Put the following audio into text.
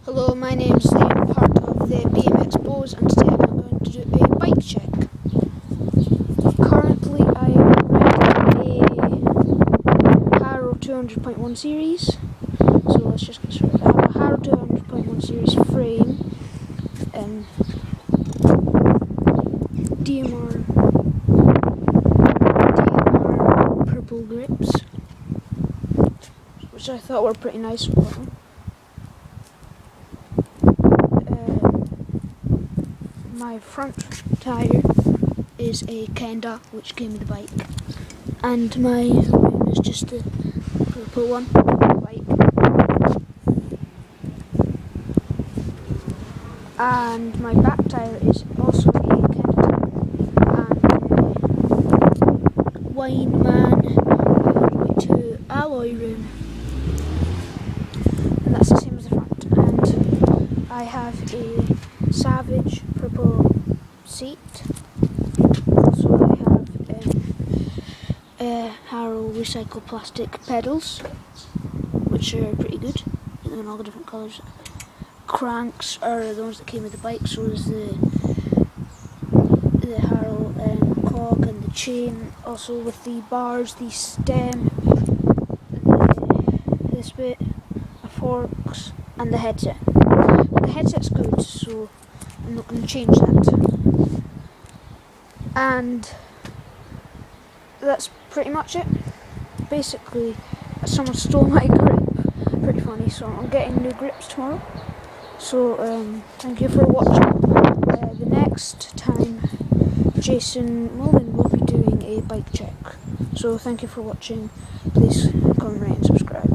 Hello, my name's Liam, part of the BMX Bows, and today I'm going to do a bike check. Currently I am riding a Haro 200.1 series, so let's just get started. I have a Haro 200.1 series frame, DMR purple grips, which I thought were pretty nice for them. My front tyre is a Kenda, which came with the bike, and my rim is just a purple one with the bike. And my back tyre is also a Kenda and a Wine Man 1.2 alloy rim, and that's the same as the front. And I have a Savage purple seat. Also I have Haro recycled plastic pedals, which are pretty good in all the different colours. Cranks are the ones that came with the bike, so is the Haro cog and the chain, also with the bars, the stem, this bit, the forks, and the headset. The headset's good, so I'm not going to change that. And that's pretty much it. Basically, someone stole my grip. Pretty funny, so I'm getting new grips tomorrow. So thank you for watching. The next time, Jason Mullen will be doing a bike check. So thank you for watching. Please comment, rate and subscribe.